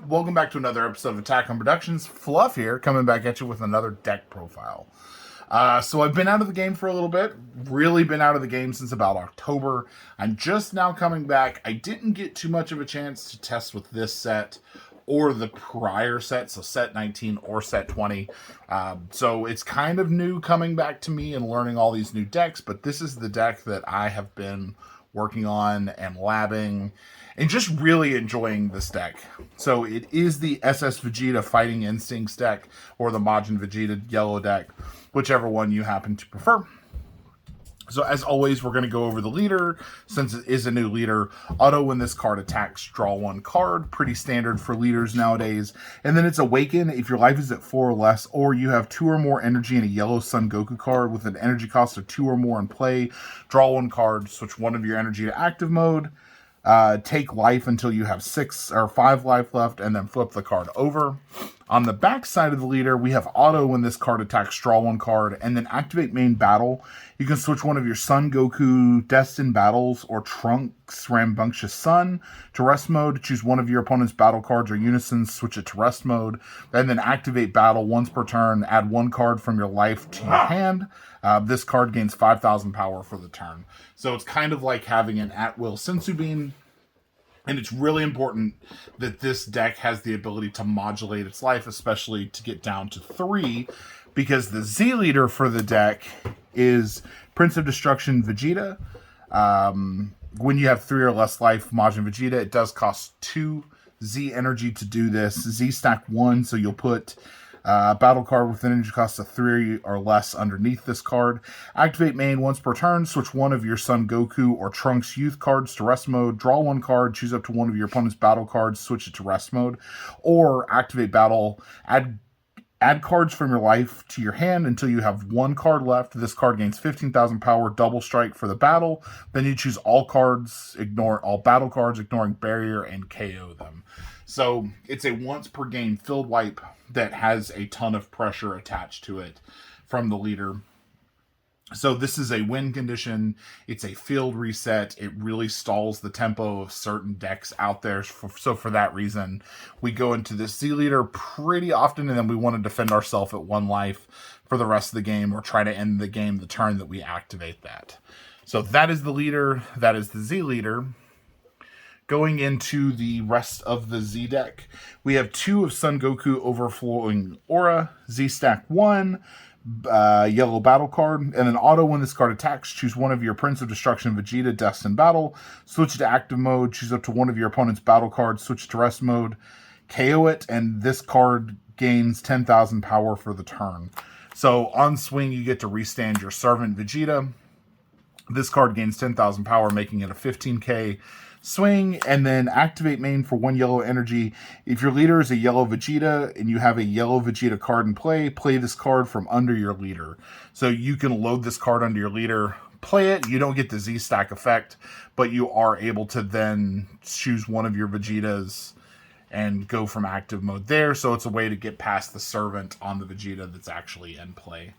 Welcome back to another episode of Attack on Productions. Fluff here, coming back at you with another deck profile. So I've been out of the game for a little bit, really been out of the game since about October. I'm just now coming back. I didn't get too much of a chance to test with this set or the prior set, so set 19 or set 20. So it's kind of new coming back to me and learning all these new decks, but this is the deck that I have been working on and labbing and just really enjoying this deck. So it is the SS Vegeta Fighting Instincts deck or the Majin Vegeta yellow deck, whichever one you happen to prefer. So as always, we're going to go over the leader. Since it is a new leader, auto when this card attacks, draw one card. Pretty standard for leaders nowadays. And then it's Awaken if your life is at 4 or less, or you have 2 or more energy in a yellow Son Goku card with an energy cost of 2 or more in play. Draw one card, switch one of your energy to active mode. Take life until you have 6 or 5 life left, and then flip the card over. On the back side of the leader, we have auto when this card attacks, draw one card, and then activate main battle. You can switch one of your Son Goku Destined Battles or Trunks Rambunctious Sun to rest mode. Choose one of your opponent's battle cards or unisons, switch it to rest mode, and then activate battle once per turn. Add one card from your life to your hand. This card gains 5,000 power for the turn. So it's kind of like having an at-will Sensu Bean. And it's really important that this deck has the ability to modulate its life, especially to get down to 3, because the Z leader for the deck is Prince of Destruction Vegeta. When you have 3 or less life, Majin Vegeta, it does cost 2 Z energy to do this. Z stack 1, so you'll put battle card with an energy cost of 3 or less underneath this card. Activate main once per turn. Switch one of your Son Goku or Trunks youth cards to rest mode. Draw one card. Choose up to one of your opponent's battle cards. Switch it to rest mode. Or activate battle. Add cards from your life to your hand until you have 1 card left. This card gains 15,000 power, double strike for the battle. Then you choose all cards, ignore all battle cards, ignoring barrier, and KO them. So it's a once per game field wipe that has a ton of pressure attached to it from the leader. So this is a win condition. It's a field reset. It really stalls the tempo of certain decks out there. So for that reason, we go into this Z leader pretty often, and then we want to defend ourselves at 1 life for the rest of the game, or try to end the game the turn that we activate that. So that is the leader. That is the Z leader. Going into the rest of the Z deck, we have 2 of Son Goku Overflowing Aura, Z stack 1, yellow battle card, and then auto when this card attacks, choose one of your Prince of Destruction Vegeta Destined Battle, switch it to active mode, choose up to one of your opponent's battle cards, switch it to rest mode, KO it, and this card gains 10,000 power for the turn. So on swing, you get to restand your Servant Vegeta. This card gains 10,000 power, making it a 15k swing, and then activate main for 1 yellow energy. If your leader is a yellow Vegeta and you have a yellow Vegeta card in play, play this card from under your leader. So you can load this card under your leader, play it. You don't get the Z stack effect, but you are able to then choose one of your Vegetas and go from active mode there. So it's a way to get past the servant on the Vegeta that's actually in play.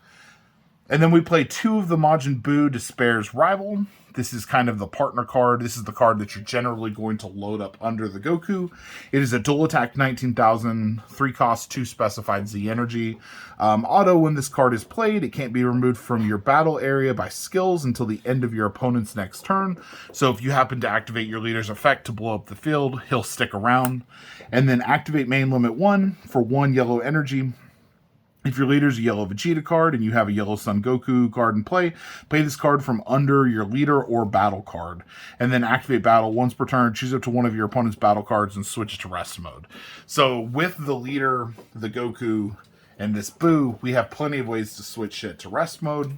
And then we play 2 of the Majin Buu Despair's Rival. This is kind of the partner card. This is the card that you're generally going to load up under the Goku. It is a dual attack 19,000, 3 cost, 2 specified Z energy. Auto when this card is played, it can't be removed from your battle area by skills until the end of your opponent's next turn. So if you happen to activate your leader's effect to blow up the field, he'll stick around. And then activate main limit 1 for 1 yellow energy. If your leader is a yellow Vegeta card and you have a yellow Son Goku card in play, play this card from under your leader or battle card. And then activate battle once per turn, choose up to one of your opponent's battle cards and switch to rest mode. So with the leader, the Goku, and this Buu, we have plenty of ways to switch it to rest mode.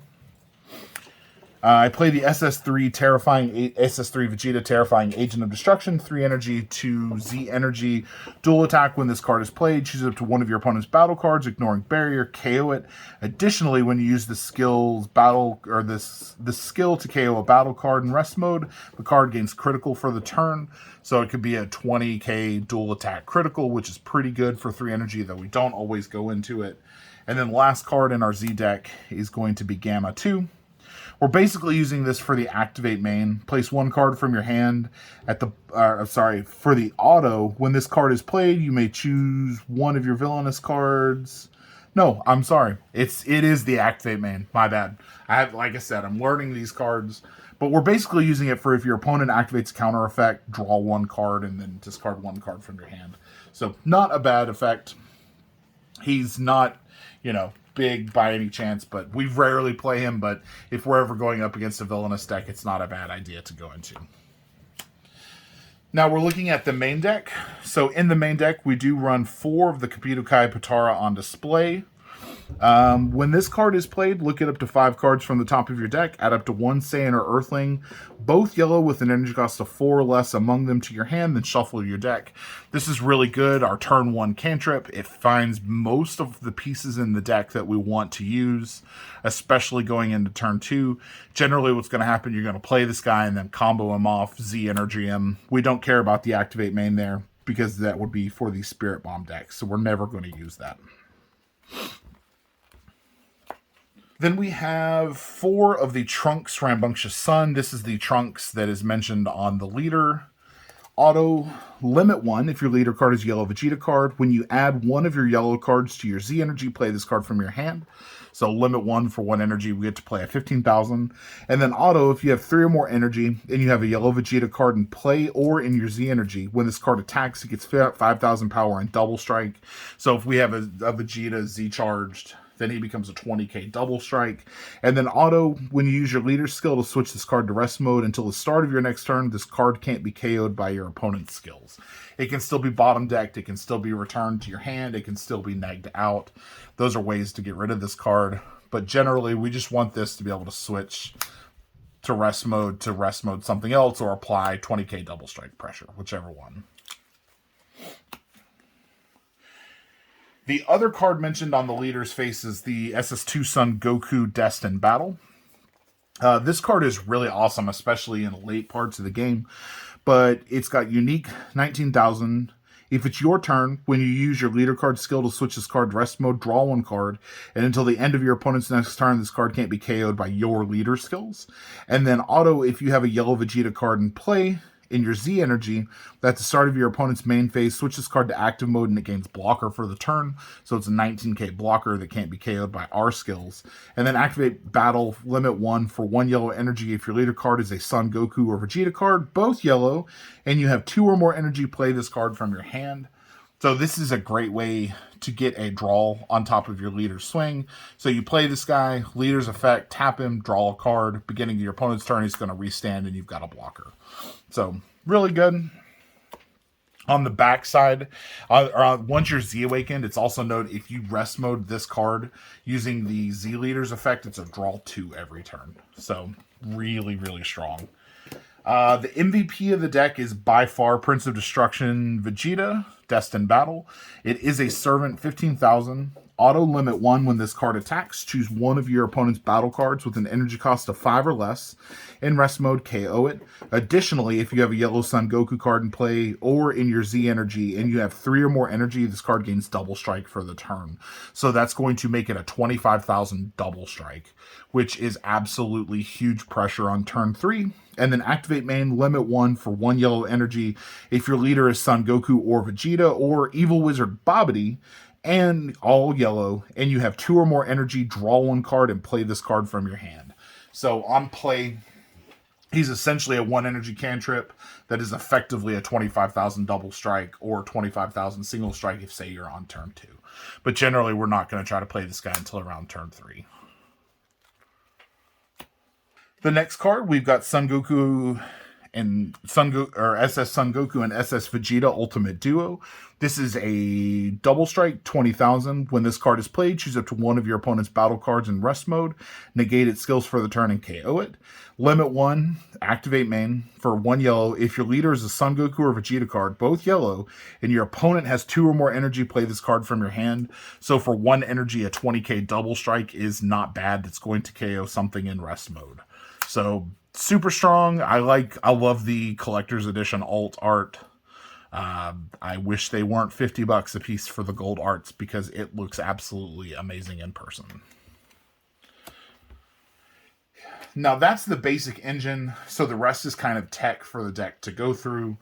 I play the SS3 Vegeta Terrifying Agent of Destruction, 3 energy, 2 Z energy, dual attack when this card is played, choose up to one of your opponent's battle cards, ignoring barrier, KO it. Additionally, when you use the skill to KO a battle card in rest mode, the card gains critical for the turn. So it could be a 20k dual attack critical, which is pretty good for 3 energy, though we don't always go into it. And then last card in our Z deck is going to be Gamma 2. We're basically using this for the activate main. Place one card from your hand at the, for the auto. When this card is played, you may choose one of your villainous cards. No, I'm sorry. It is the activate main. My bad. Like I said, I'm learning these cards. But we're basically using it for if your opponent activates counter effect, draw one card, and then discard one card from your hand. So not a bad effect. He's not, big by any chance, but we rarely play him. But if we're ever going up against a villainous deck, it's not a bad idea to go into. Now we're looking at the main deck. So in the main deck, we do run 4 of the Kapidokai Potara on display. When this card is played, look at up to 5 cards from the top of your deck, add up to 1 Saiyan or Earthling, both yellow with an energy cost of 4 or less among them to your hand, then shuffle your deck. This is really good. Our turn 1 cantrip. It finds most of the pieces in the deck that we want to use, especially going into turn 2. Generally, what's going to happen, you're going to play this guy and then combo him off, Z energy him. We don't care about the activate main there because that would be for the Spirit Bomb deck, so we're never going to use that. Then we have 4 of the Trunks Rambunctious Sun. This is the Trunks that is mentioned on the leader. Auto limit 1 if your leader card is yellow Vegeta card. When you add one of your yellow cards to your Z energy, play this card from your hand. So limit 1 for 1 energy, we get to play at 15,000. And then auto, if you have 3 or more energy and you have a yellow Vegeta card in play or in your Z energy, when this card attacks, it gets 5,000 power and double strike. So if we have a Vegeta Z charged, then he becomes a 20k double strike. And then auto, when you use your leader's skill to switch this card to rest mode until the start of your next turn, this card can't be KO'd by your opponent's skills. It can still be bottom decked, it can still be returned to your hand, it can still be negged out. Those are ways to get rid of this card. But generally, we just want this to be able to switch to rest mode something else, or apply 20k double strike pressure, whichever one. The other card mentioned on the leader's face is the SS2 Son Goku Destined Battle. This card is really awesome, especially in late parts of the game, but it's got unique 19,000. If it's your turn, when you use your leader card skill to switch this card to rest mode, draw 1 card, and until the end of your opponent's next turn, this card can't be KO'd by your leader skills. And then auto, if you have a yellow Vegeta card in play, in your Z energy, at the start of your opponent's main phase, switch this card to active mode and it gains blocker for the turn. So it's a 19k blocker that can't be KO'd by our skills. And then activate battle, limit 1 for 1 yellow energy if your leader card is a Son Goku or Vegeta card, both yellow, and you have 2 or more energy, play this card from your hand. So this is a great way to get a draw on top of your leader's swing. So you play this guy, leader's effect, tap him, draw a card. Beginning of your opponent's turn, he's going to restand and you've got a blocker. So really good. On the back side, once you're Z awakened, it's also noted if you rest mode this card using the Z leader's effect, it's a draw 2 every turn. So really, really strong. The MVP of the deck is by far Prince of Destruction Vegeta, Destined Battle. It is a Servant 15,000. Auto limit 1 when this card attacks. Choose one of your opponent's battle cards with an energy cost of 5 or less. In rest mode, KO it. Additionally, if you have a yellow Son Goku card in play or in your Z energy and you have 3 or more energy, this card gains double strike for the turn. So that's going to make it a 25,000 double strike, which is absolutely huge pressure on turn 3. And then activate main, limit 1 for 1 yellow energy if your leader is Son Goku or Vegeta or Evil Wizard Babidi, and all yellow, and you have 2 or more energy, draw 1 card and play this card from your hand. So on play, he's essentially a 1 energy cantrip that is effectively a 25,000 double strike or 25,000 single strike if, say, you're on turn 2. But generally, we're not going to try to play this guy until around turn 3. The next card, we've got Son Goku and SS Son Goku and SS Vegeta Ultimate Duo. This is a double strike, 20,000. When this card is played, choose up to one of your opponent's battle cards in rest mode, negate its skills for the turn, and KO it. Limit 1, activate main for 1 yellow. If your leader is a Son Goku or Vegeta card, both yellow, and your opponent has 2 or more energy, play this card from your hand. So for 1 energy, a 20k double strike is not bad. That's going to KO something in rest mode. So super strong. I love the collector's edition alt art. I wish they weren't $50 a piece for the gold arts because it looks absolutely amazing in person. Now that's the basic engine, so the rest is kind of tech for the deck to go through.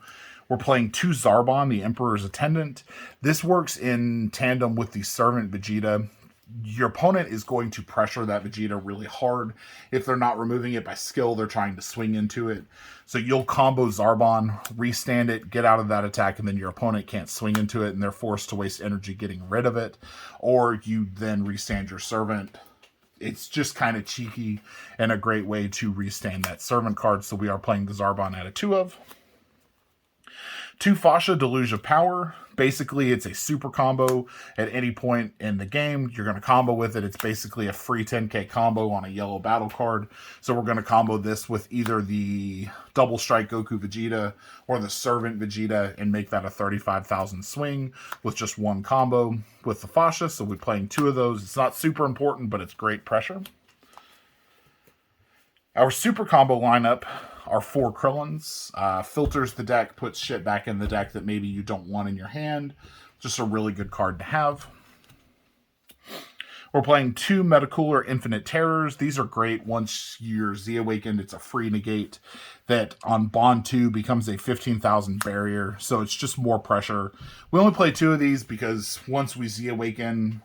We're playing 2 Zarbon, the Emperor's Attendant. This works in tandem with the Servant Vegeta. Your opponent is going to pressure that Vegeta really hard. If they're not removing it by skill, they're trying to swing into it. So you'll combo Zarbon, restand it, get out of that attack, and then your opponent can't swing into it, and they're forced to waste energy getting rid of it. Or you then restand your Servant. It's just kind of cheeky and a great way to restand that Servant card. So we are playing the Zarbon out of 2 of. 2 Fasha, Deluge of Power. Basically, it's a super combo at any point in the game. You're going to combo with it. It's basically a free 10k combo on a yellow battle card. So we're going to combo this with either the Double Strike Goku Vegeta or the Servant Vegeta and make that a 35,000 swing with just 1 combo with the Fasha. So we're playing 2 of those. It's not super important, but it's great pressure. Our super combo lineup are 4 Krillins. Filters the deck, puts shit back in the deck that maybe you don't want in your hand. Just a really good card to have. We're playing 2 Metacooler Infinite Terrors. These are great. Once you're Z-Awakened, it's a free negate that on Bond 2 becomes a 15,000 barrier. So it's just more pressure. We only play 2 of these because once we Z-Awaken,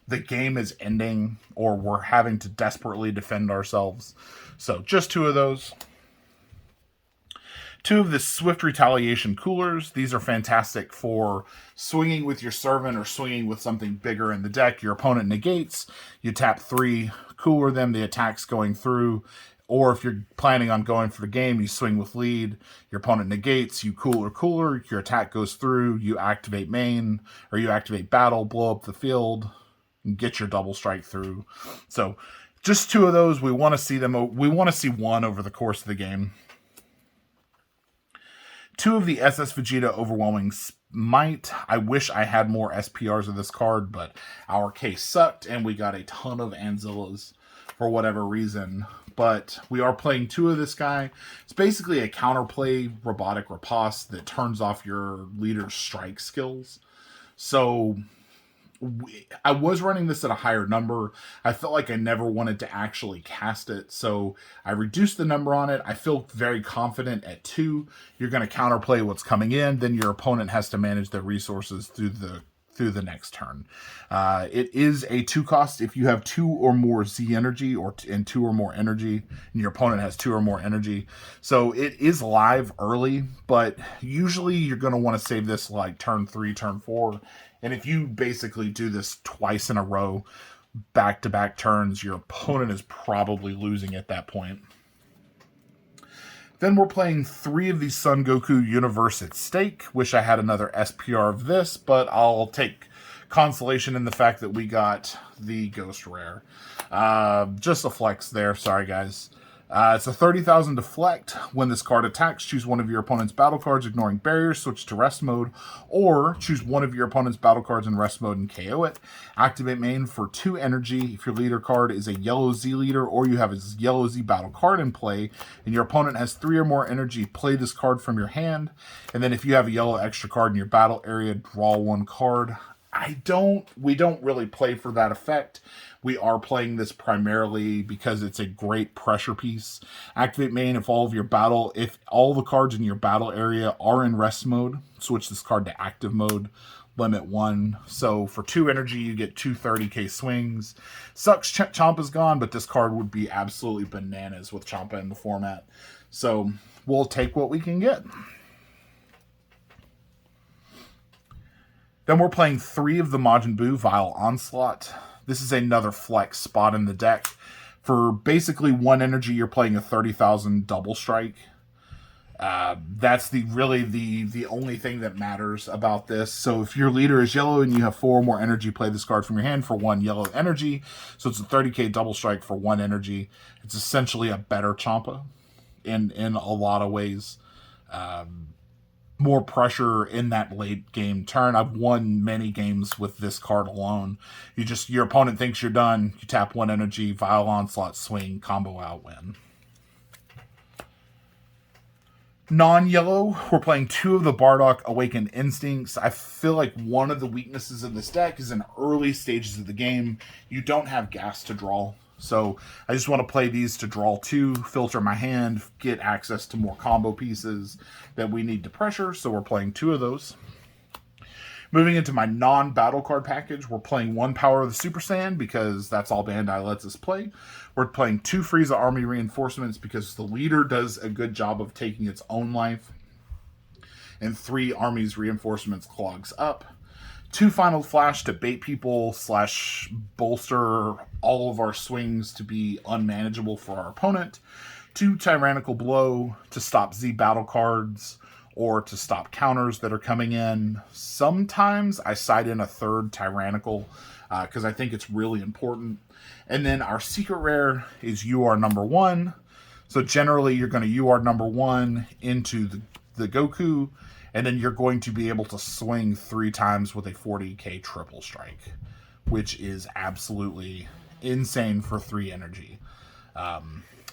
the game is ending or we're having to desperately defend ourselves. So just 2 of those. 2 of the Swift Retaliation Coolers. These are fantastic for swinging with your Servant or swinging with something bigger in the deck. Your opponent negates. You tap 3, cooler them, the attack's going through. Or if you're planning on going for the game, you swing with lead. Your opponent negates. You cooler. Your attack goes through. You activate main or you activate battle, blow up the field, and get your double strike through. So just 2 of those. We want to see them. We want to see 1 over the course of the game. 2 of the SS Vegeta Overwhelming Might. I wish I had more SPRs of this card, but our case sucked, and we got a ton of Anzillas for whatever reason. But we are playing 2 of this guy. It's basically a counterplay robotic riposte that turns off your leader's strike skills. So I was running this at a higher number. I felt like I never wanted to actually cast it, so I reduced the number on it. I feel very confident at 2. You're going to counterplay what's coming in, then your opponent has to manage their resources through the next turn. It is a 2 cost if you have 2 or more Z energy and 2 or more energy, and your opponent has 2 or more energy. So it is live early, but usually you're going to want to save this like turn 3, turn 4. And if you basically do this twice in a row, back-to-back turns, your opponent is probably losing at that point. Then we're playing 3 of these Son Goku Universe at Stake. Wish I had another SPR of this, but I'll take consolation in the fact that we got the Ghost Rare. Just a flex there. Sorry, guys. It's a 30,000 deflect. When this card attacks, choose one of your opponent's battle cards, ignoring barriers, switch to rest mode, or choose one of your opponent's battle cards in rest mode and KO it. Activate main for 2 energy. If your leader card is a yellow Z leader or you have a yellow Z battle card in play and your opponent has 3 or more energy, play this card from your hand. And then if you have a yellow extra card in your battle area, draw 1 card. We don't really play for that effect. We are playing this primarily because it's a great pressure piece. Activate main if all the cards in your battle area are in rest mode, switch this card to active mode, limit 1. So for 2 energy, you get 2 30k swings. Sucks Champa's gone, but this card would be absolutely bananas with Champa in the format. So we'll take what we can get. Then we're playing 3 of the Majin Buu Vile Onslaught. This is another flex spot in the deck. For basically 1 energy, you're playing a 30,000 double strike. That's really the only thing that matters about this. So if your leader is yellow and you have 4 or more energy, play this card from your hand for 1 yellow energy. So it's a 30k double strike for 1 energy. It's essentially a better Champa in a lot of ways. More pressure in that late game turn. I've won many games with this card alone. Your opponent thinks you're done. You tap 1 energy, Vile Onslaught, swing, combo out, win. Non-yellow, we're playing 2 of the Bardock Awakened Instincts. I feel like one of the weaknesses of this deck is in early stages of the game, you don't have gas to draw. So I just want to play these to draw 2, filter my hand, get access to more combo pieces that we need to pressure. So we're playing 2 of those. Moving into my non-battle card package, we're playing 1 Power of the Super Saiyan because that's all Bandai lets us play. We're playing 2 Frieza Army Reinforcements because the leader does a good job of taking its own life. And 3 Armies Reinforcements clogs up. 2 Final Flash to bait people / bolster all of our swings to be unmanageable for our opponent. 2 Tyrannical Blow to stop Z battle cards or to stop counters that are coming in. Sometimes I side in a 3rd Tyrannical because I think it's really important. And then our secret rare is UR number 1. So generally you're going to UR number 1 into the Goku, and then you're going to be able to swing 3 times with a 40k triple strike, which is absolutely insane for 3 energy.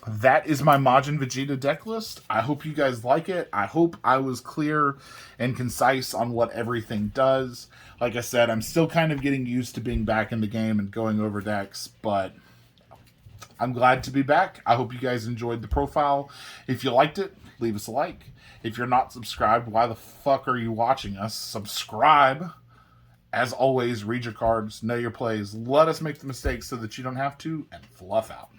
That is my Majin Vegeta deck list. I hope you guys like it. I hope I was clear and concise on what everything does. Like I said, I'm still kind of getting used to being back in the game and going over decks, but I'm glad to be back. I hope you guys enjoyed the profile. If you liked it, leave us a like. If you're not subscribed, why the fuck are you watching us? Subscribe. As always, read your cards, know your plays. Let us make the mistakes so that you don't have to, and fluff out.